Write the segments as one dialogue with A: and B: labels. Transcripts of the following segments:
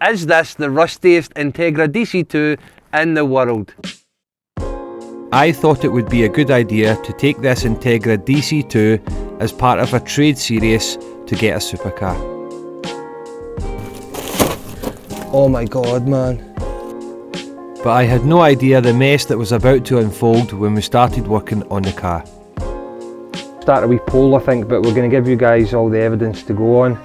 A: Is this the rustiest Integra DC2 in the world? I thought it would be a good idea to take this Integra DC2 as part of a trade series to get a supercar. Oh my god, man. But I had no idea the mess that was about to unfold when we started working on the car. Start a wee poll, I think, but we're going to give you guys all the evidence to go on.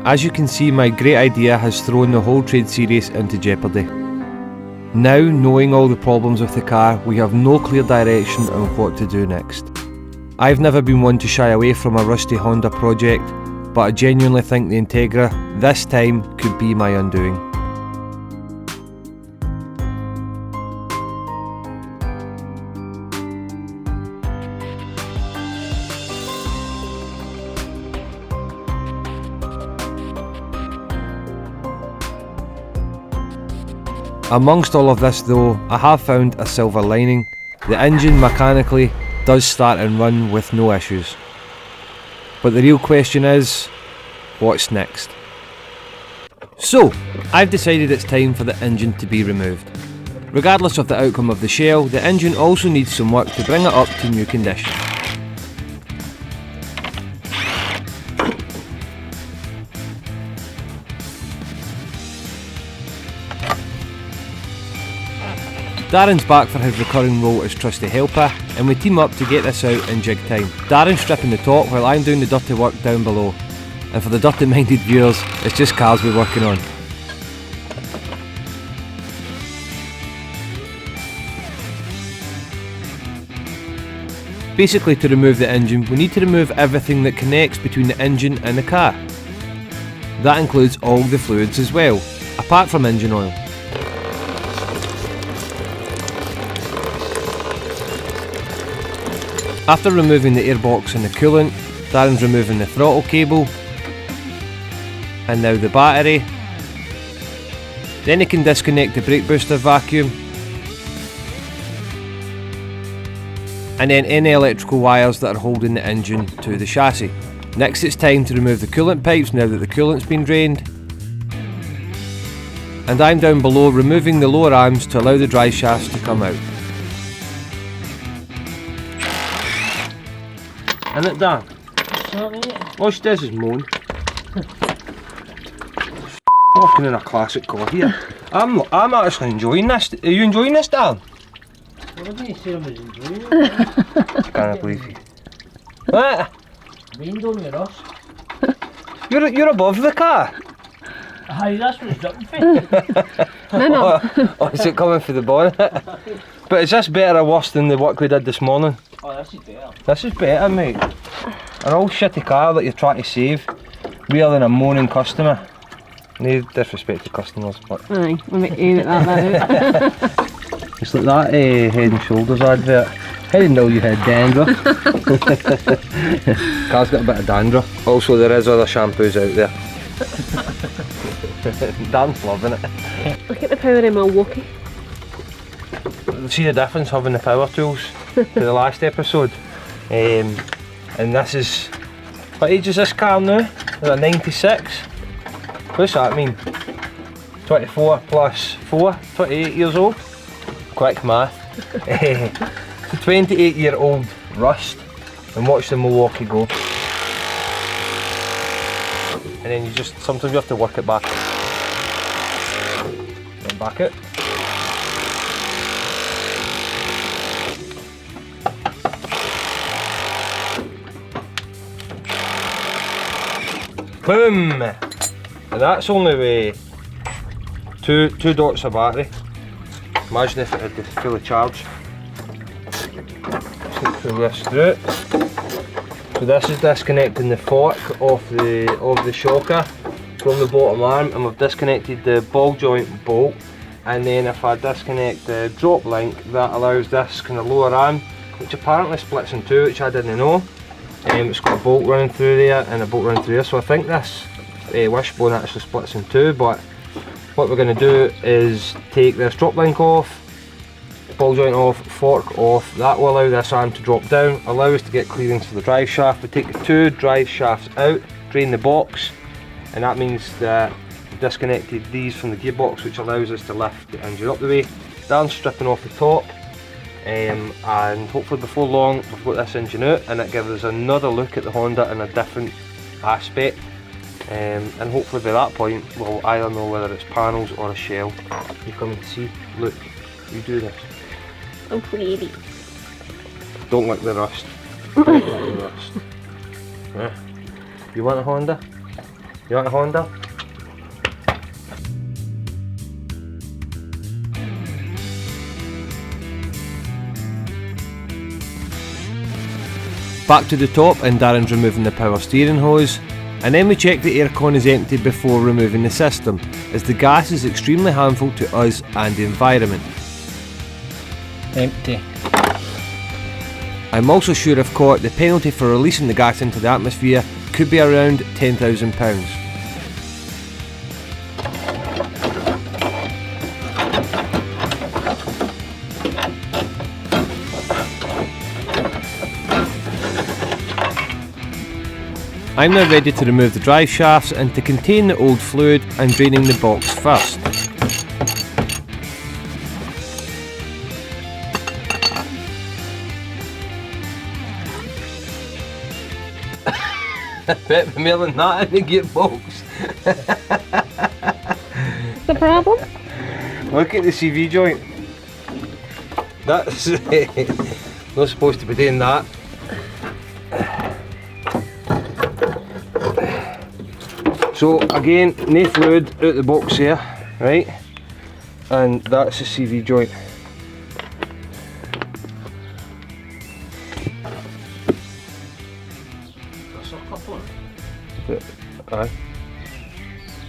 A: As you can see, my great idea has thrown the whole trade series into jeopardy. Now, knowing all the problems with the car, we have no clear direction on what to do next. I've never been one to shy away from a rusty Honda project, but I genuinely think the Integra, this time, could be my undoing. Amongst all of this though, I have found a silver lining. The engine mechanically does start and run with no issues. But the real question is, what's next? So, I've decided it's time for the engine to be removed. Regardless of the outcome of the shell, the engine also needs some work to bring it up to new condition. Darren's back for his recurring role as trusty helper, and we team up to get this out in jig time. Darren's stripping the top while I'm doing the dirty work down below. And for the dirty minded viewers, it's just cars we're working on. Basically, to remove the engine, we need to remove everything that connects between the engine and the car. That includes all the fluids as well, apart from engine oil. After removing the airbox and the coolant, Darren's removing the throttle cable, and now the battery. Then he can disconnect the brake booster vacuum, and then any electrical wires that are holding the engine to the chassis. Next it's time to remove the coolant pipes now that the coolant's been drained. And I'm down below removing the lower arms to allow the drive shafts to come out. Isn't it, Dan? Watch this is moan. Walking in a classic car here. I'm actually enjoying this. Are you enjoying this, Dan?
B: Well, I didn't say I was enjoying it.
A: I can't believe you. What?
B: Rain don't with us.
A: You're above the car.
B: Aye, that's what it's jumping for.
C: No.
A: Oh, is it coming for the bonnet? But is this better or worse than the work we did this morning?
B: Oh, this is better.
A: This is better, mate. An old shitty car that you're trying to save, rather than a moaning customer. No disrespect to customers, but...
C: Aye, we'll aim at that out.
A: It's like that Head and Shoulders advert. I didn't know you had dandruff. Car's got a bit of dandruff. Also, there is other shampoos out there. Dan's loving it.
C: Look at the power in Milwaukee.
A: See the difference having the power tools to the last episode. And this is... What age is this car now? Is it 96? What's that mean? 24 plus 4, 28 years old. Quick math. It's a 28-year-old rust, and watch the Milwaukee go. And then you just, sometimes you have to work it back. And back it. Boom! And that's only with two dots of battery. Imagine if it had the fully charged. Pull this through. So this is disconnecting the fork of the shocker from the bottom arm, and we've disconnected the ball joint bolt. And then if I disconnect the drop link, that allows this kind of lower arm, which apparently splits in two, which I didn't know. It's got a bolt running through there and a bolt running through there, so I think this wishbone actually splits in two. But what we're going to do is take this drop link off, ball joint off, fork off. That will allow this arm to drop down, allow us to get clearance for the drive shaft. We take the 2 drive shafts out, drain the box, and that means that we've disconnected these from the gearbox, which allows us to lift the engine up the way. Darren's stripping off the top, and hopefully before long we've got this engine out, and it gives us another look at the Honda in a different aspect. And hopefully by that point we'll either know whether it's panels or a shell. You come and see, look, you do this.
C: I'm pretty.
A: Don't like the rust. Don't like the rust. Yeah. You want a Honda? You want a Honda? Back to the top, and Darren's removing the power steering hose. And then we check the aircon is empty before removing the system, as the gas is extremely harmful to us and the environment.
B: Empty.
A: I'm also sure I've caught the penalty for releasing the gas into the atmosphere could be around £10,000. I'm now ready to remove the drive shafts and to contain the old fluid and draining the box first. I bet more than that in the gearbox.
C: What's the problem?
A: Look at the CV joint. That's not supposed to be doing that. So again, no fluid out the box here, right? And that's the CV joint. Aye.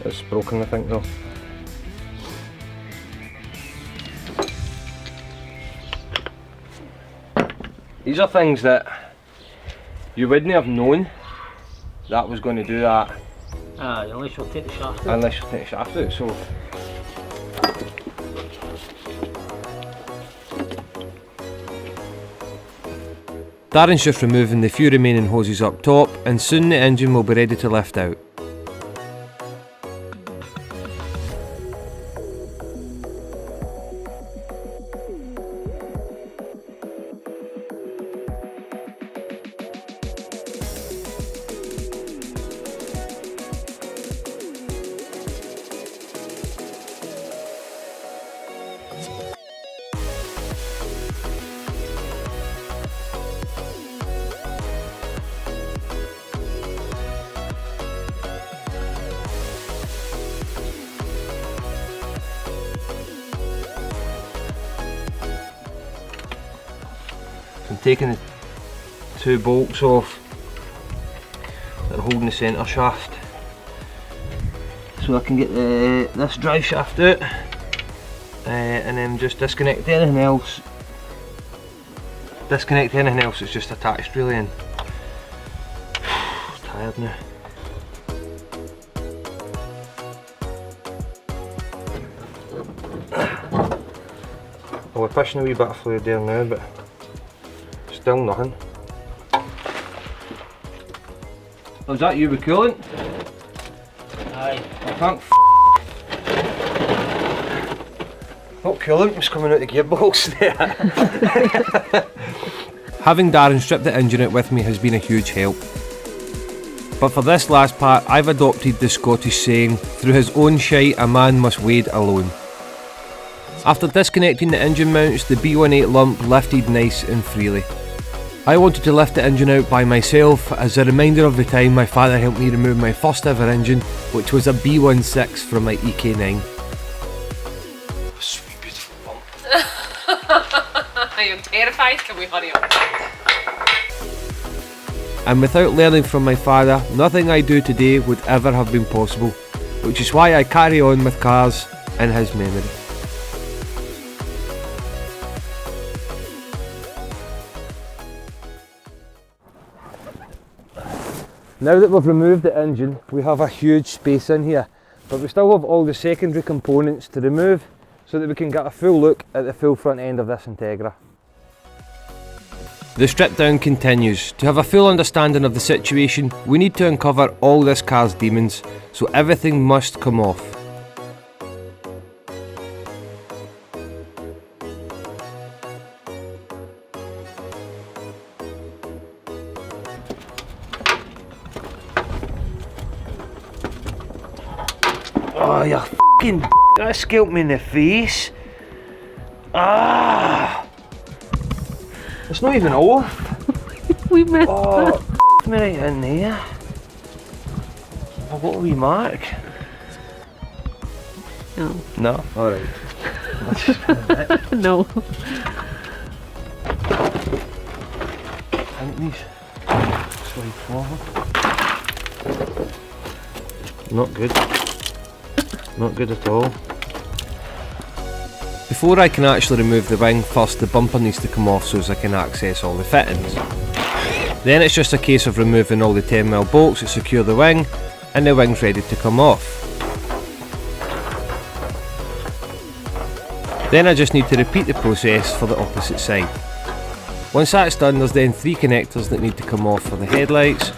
A: It's broken, I think, though. These are things that you wouldn't have known that was going to do that.
B: Unless you'll take the shaft out.
A: Unless you take the shaft out, so. Darren's just removing the few remaining hoses up top, and soon the engine will be ready to lift out. I'm taking the 2 bolts off that are holding the centre shaft, so I can get this drive shaft out, and then just disconnect anything else. Disconnect anything else that's just attached really, and tired now. Well, we're pushing a wee bit of fluid there now, but still nothing. Was that you with coolant?
B: Aye.
A: Thank what coolant was coming out the gearbox there. Having Darren strip the engine out with me has been a huge help. But for this last part, I've adopted the Scottish saying, through his own shite a man must wade alone. After disconnecting the engine mounts, the B18 lump lifted nice and freely. I wanted to lift the engine out by myself as a reminder of the time my father helped me remove my first ever engine, which was a B16 from my EK9. Sweet beautiful bump.
C: I am terrified, can we hurry up?
A: And without learning from my father, nothing I do today would ever have been possible, which is why I carry on with cars in his memory. Now that we've removed the engine, we have a huge space in here, but we still have all the secondary components to remove. So so that we can get a full look at the full front end of this Integra.
D: The strip down continues. To have a full understanding of the situation, we need to uncover all this car's demons, so everything must come off.
A: Oh, you fucking that scalped me in the face. Ah! It's not even off.
C: We missed
A: Oh, me right in there. I've got a wee mark.
C: No.
A: No? Alright.
C: No.
A: Think these. Slide forward. Not good. Not good at all.
D: Before I can actually remove the wing, first the bumper needs to come off so as I can access all the fittings. Then it's just a case of removing all the 10mm bolts that secure the wing, and the wing's ready to come off. Then I just need to repeat the process for the opposite side. Once that's done, there's then 3 connectors that need to come off for the headlights,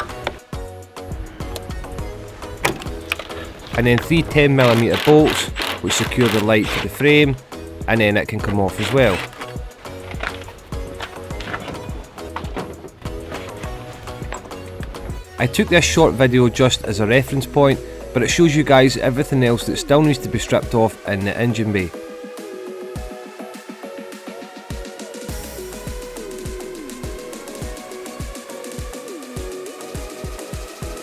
D: and then 3 10mm bolts which secure the light to the frame, and then it can come off as well. I took this short video just as a reference point, but it shows you guys everything else that still needs to be stripped off in the engine bay.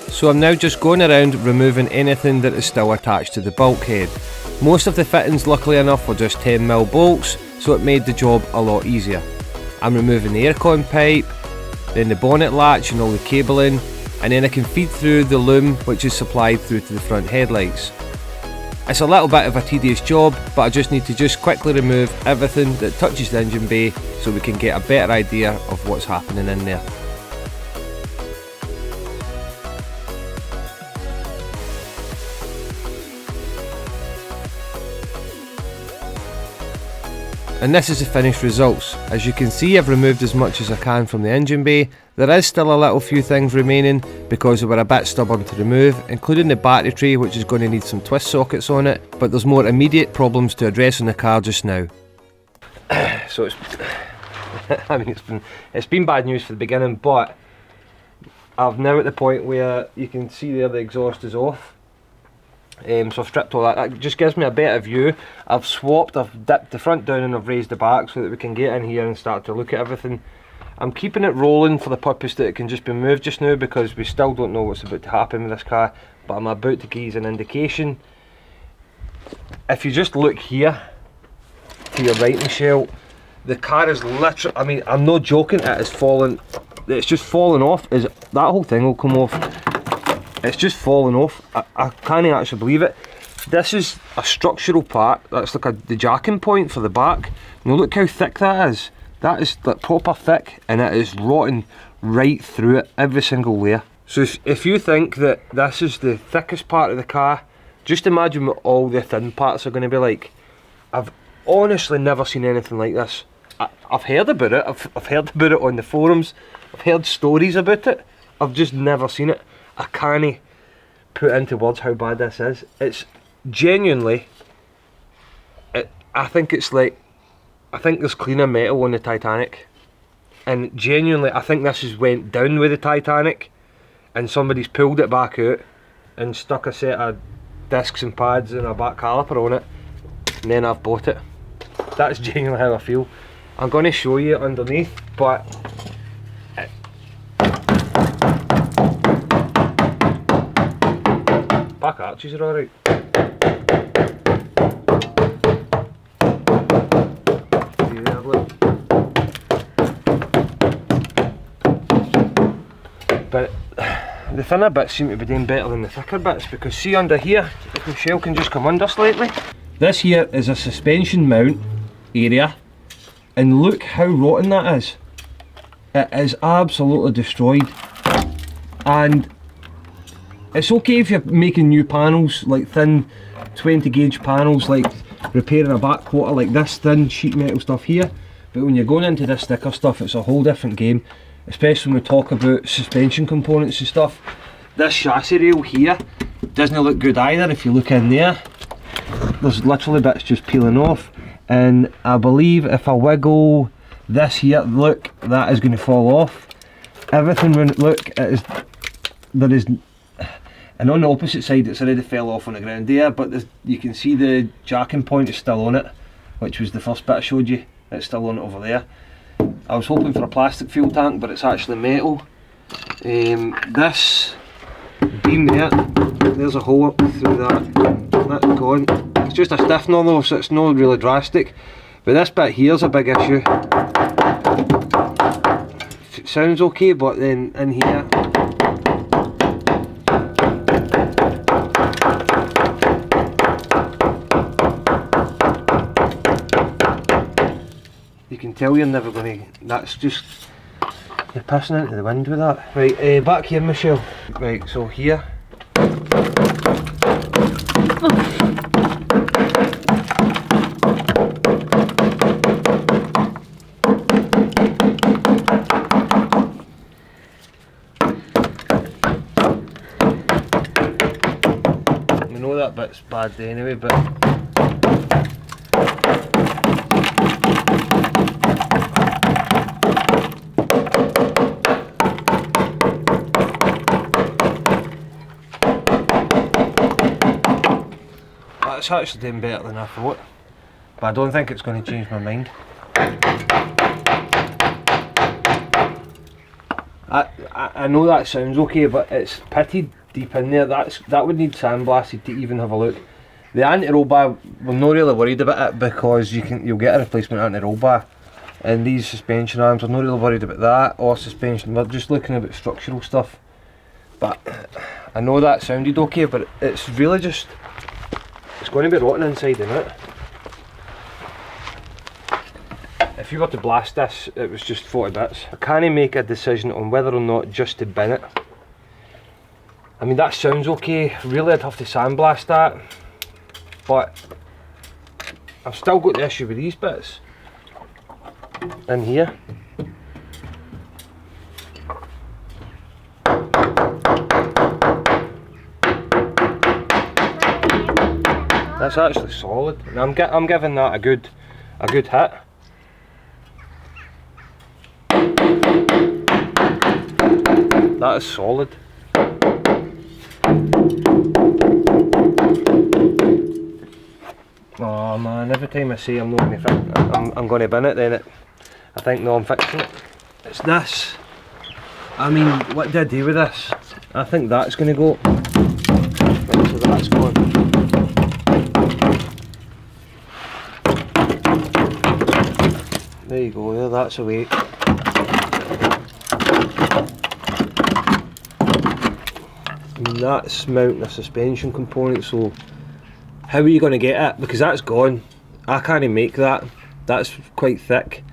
D: So I'm now just going around removing anything that is still attached to the bulkhead. Most of the fittings, luckily enough, were just 10mm bolts, so it made the job a lot easier. I'm removing the aircon pipe, then the bonnet latch and all the cabling, and then I can feed through the loom which is supplied through to the front headlights. It's a little bit of a tedious job, but I just need to quickly remove everything that touches the engine bay so we can get a better idea of what's happening in there. And this is the finished results. As you can see, I've removed as much as I can from the engine bay. There is still a little few things remaining because they were a bit stubborn to remove, including the battery tray, which is going to need some twist sockets on it, but there's more immediate problems to address on the car just now.
A: So it's I mean it's been bad news for the beginning, but I'm now at the point where you can see there the exhaust is off. So I've stripped all that. That just gives me a better view. I've dipped the front down and I've raised the back so that we can get in here and start to look at everything. I'm keeping it rolling for the purpose that it can just be moved just now because we still don't know what's about to happen with this car, but I'm about to give you an indication. If you just look here to your right, Michelle, the car is literally, I mean, I'm not joking, it is falling, it's just falling off. That whole thing will come off. It's just falling off. I can't actually believe it. This is a structural part. That's like the jacking point for the back. Now look how thick that is. That is like proper thick, and it is rotting right through it, every single layer. So if you think that this is the thickest part of the car, just imagine what all the thin parts are going to be like. I've honestly never seen anything like this. I've heard about it. I've heard about it on the forums. I've heard stories about it. I've just never seen it. I can't put into words how bad this is. It's genuinely, I think there's cleaner metal on the Titanic, and genuinely I think this has went down with the Titanic and somebody's pulled it back out and stuck a set of discs and pads and a back caliper on it, and then I've bought it. That's genuinely how I feel. I'm going to show you underneath, but back arches are alright. But the thinner bits seem to be doing better than the thicker bits, because see under here, if the shell can just come under slightly. This here is a suspension mount area, and look how rotten that is. It is absolutely destroyed. And it's okay if you're making new panels, like thin 20 gauge panels, like
D: repairing a back quarter like this thin sheet metal stuff here, but when you're going into this thicker stuff, it's a whole different game, especially when we talk about suspension components and stuff. This chassis rail here doesn't look good either. If you look in there, there's literally bits just peeling off, and I believe if I wiggle this here, look, that is going to fall off. Everything when look, there is, and on the opposite side it's already fell off on the ground there, but you can see the jacking point is still on it, which was the first bit I showed you. It's still on it over there. I was hoping for a plastic fuel tank, but it's actually metal. This beam there's a hole up through that. That's gone. It's just a stiffener though, so it's not really drastic. But this bit here's a big issue. It sounds okay, but then in here, you can tell you're never going to, that's just, you're pissing into the wind with that. Right, back here, Michelle. Right, so here. We know that bit's bad anyway, but it's actually doing better than I thought, but I don't think it's going to change my mind. I know that sounds okay, but it's pitted deep in there. That would need sandblasted to even have a look. The anti-roll bar, we're not really worried about it because you'll get a replacement anti-roll bar. And these suspension arms, we're not really worried about that, or suspension, we're just looking about structural stuff. But I know that sounded okay, but it's really just, it's going to be rotten inside, isn't it? If you were to blast this, it was just 40 bits. I can't make a decision on whether or not just to bin it. I mean, that sounds okay. Really, I'd have to sandblast that. But I've still got the issue with these bits in here. That's actually solid, and I'm giving that a good hit. That is solid. Oh man, every time I say I'm not going to fit, I'm going to bin it, then I think no, I'm fixing it. It's this. I mean, what do I do with this? I think that's going to go. Right, so that's gone. There you go, there, that's away. I mean, that's mounting a suspension component, so how are you going to get it? Because that's gone. I can't make that. That's quite thick.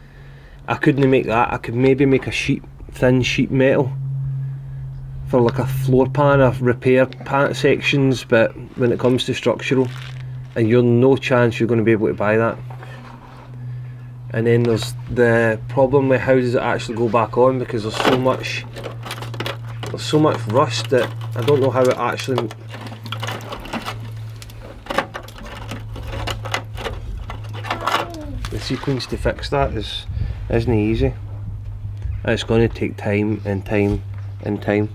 D: I couldn't make that. I could maybe make a thin sheet metal for like a floor pan of repair sections, but when it comes to structural, and you're no chance you're going to be able to buy that. And then there's the problem with how does it actually go back on, because there's so much rust that I don't know how it actually. The sequence to fix that isn't easy. It's going to take time and time and time.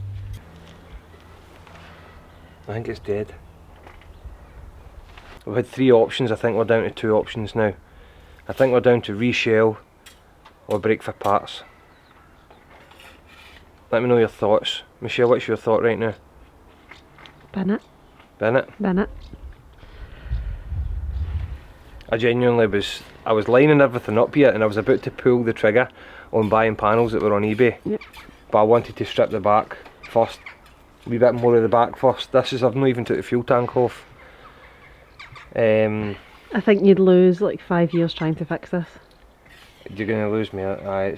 D: I think it's dead. We've had 3 options. I think we're down to 2 options now. I think we're down to reshell or break for parts. Let me know your thoughts. Michelle, what's your thought right now?
C: Bin it.
D: Bin it?
C: Bin it.
D: I genuinely I was lining everything up here and I was about to pull the trigger on buying panels that were on eBay.
C: Yep.
D: But I wanted to strip the back first. A wee bit more of the back first. I've not even took the fuel tank off.
C: I think you'd lose like 5 years trying to fix this.
D: You're going to lose me. I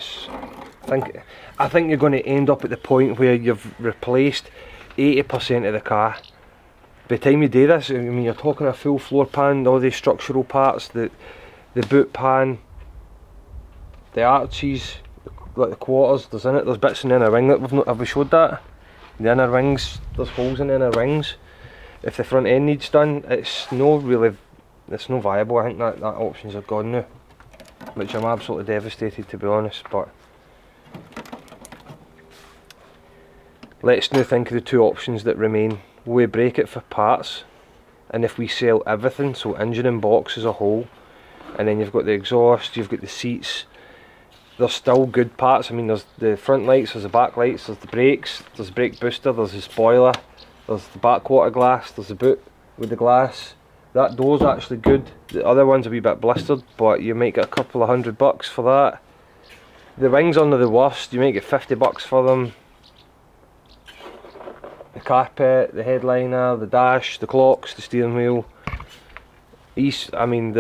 D: think you're going to end up at the point where you've replaced 80% of the car
A: by the time you do this, I mean, you're talking a full floor pan, all the structural parts, the boot pan, the arches, like the quarters, there's bits in the inner ring that have we showed that? The inner rings, there's holes in the inner rings. If the front end needs done, it's no viable. I think that options are gone now, which I'm absolutely devastated, to be honest. But let's now think of the two options that remain. We break it for parts, and if we sell everything, so engine and box as a whole, and then you've got the exhaust, you've got the seats, there's still good parts. I mean, there's the front lights, there's the back lights, there's the brakes, there's the brake booster, there's the spoiler, there's the backwater glass, there's the boot with the glass. That door's actually good. The other one's a wee bit blistered, but you might get a couple of $100 for that. The rings under the worst, you might get $50 for them. The carpet, the headliner, the dash, the clocks, the steering wheel. I mean,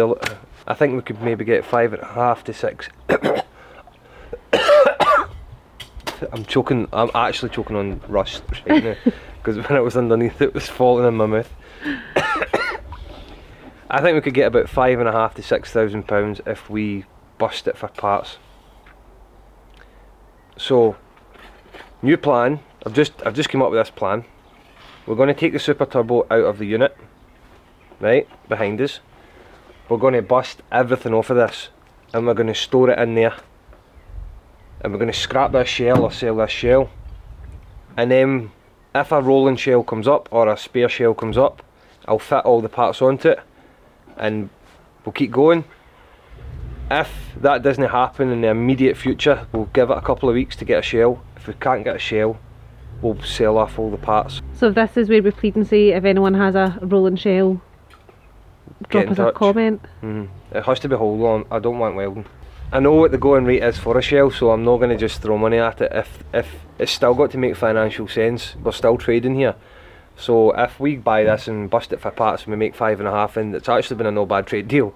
A: I think we could maybe get 5.5 to 6. I'm actually choking on rust right now, because when it was underneath it was falling in my mouth. I think we could get about £5,500 to £6,000 if we bust it for parts. So, new plan. I've just come up with this plan. We're going to take the Super Turbo out of the unit, right, behind us. We're going to bust everything off of this, and we're going to store it in there. And we're going to scrap this shell or sell this shell. And then, if a rolling shell comes up, or a spare shell comes up, I'll fit all the parts onto it, and we'll keep going. If that doesn't happen in the immediate future, we'll give it a couple of weeks to get a shell. If we can't get a shell, we'll sell off all the parts.
C: So this is where we plead and say, if anyone has a rolling shell, drop us a comment.
A: It has to be whole on. I don't want welding. I know what the going rate is for a shell, so I'm not going to just throw money at it. If it's still got to make financial sense, we're still trading here. So if we buy this and bust it for parts and we make 5.5, and it's actually been a no bad trade deal.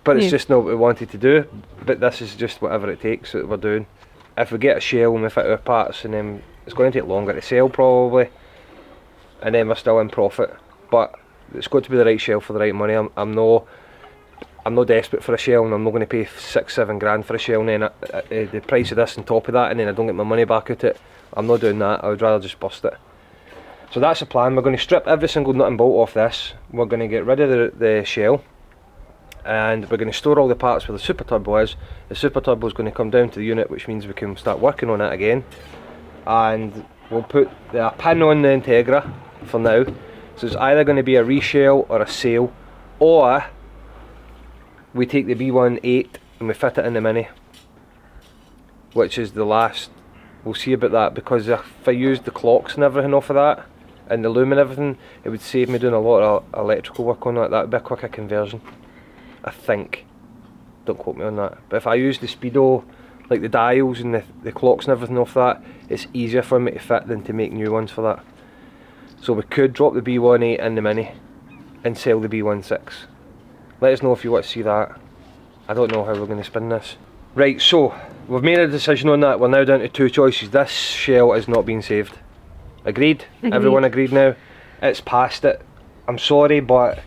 A: But it's just not what we wanted to do. But this is just whatever it takes that we're doing. If we get a shell and we fit our parts, and then it's going to take longer to sell probably, and then we're still in profit. But it's got to be the right shell for the right money. I'm not desperate for a shell, and I'm not going to pay £6-7 grand for a shell, and then the price of this on top of that, and then I don't get my money back out it. I'm not doing that. I would rather just bust it. So that's the plan. We're going to strip every single nut and bolt off this. We're going to get rid of the shell, and we're going to store all the parts where the Super Turbo is. The Super Turbo is going to come down to the unit, which means we can start working on it again. And we'll put a pin on the Integra for now. So it's either going to be a reshell or a sale, or we take the B18 and we fit it in the Mini, which is the last. We'll see about that, because if I used the clocks and everything off of that, and the loom and everything, it would save me doing a lot of electrical work on that. That would be a quicker conversion, I think. Don't quote me on that. But if I use the speedo, like the dials and the clocks and everything off that, it's easier for me to fit than to make new ones for that. So we could drop the B18 in the Mini and sell the B16. Let us know if you want to see that. I don't know how we're going to spin this. Right, so we've made a decision on that. We're now down to two choices. This shell is not being saved. Agreed? Everyone agreed now? It's past it. I'm sorry, but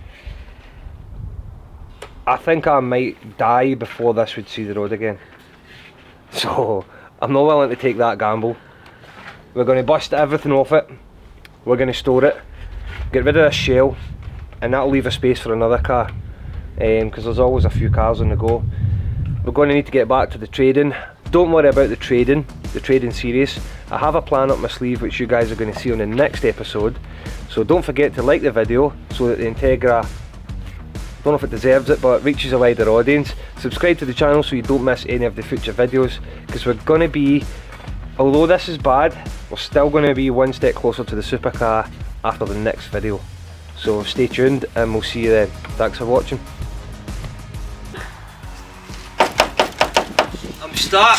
A: I think I might die before this would see the road again. So I'm not willing to take that gamble. We're going to bust everything off it. We're going to store it, get rid of this shell, and that'll leave a space for another car, because there's always a few cars on the go. We're going to need to get back to the trading. Don't worry about the trading series. I have a plan up my sleeve which you guys are going to see on the next episode. So don't forget to like the video so that the Integra, I don't know if it deserves it, but it reaches a wider audience. Subscribe to the channel so you don't miss any of the future videos, because we're going to be, although this is bad, we're still going to be one step closer to the supercar after the next video. So stay tuned and we'll see you then. Thanks for watching. I'm stuck.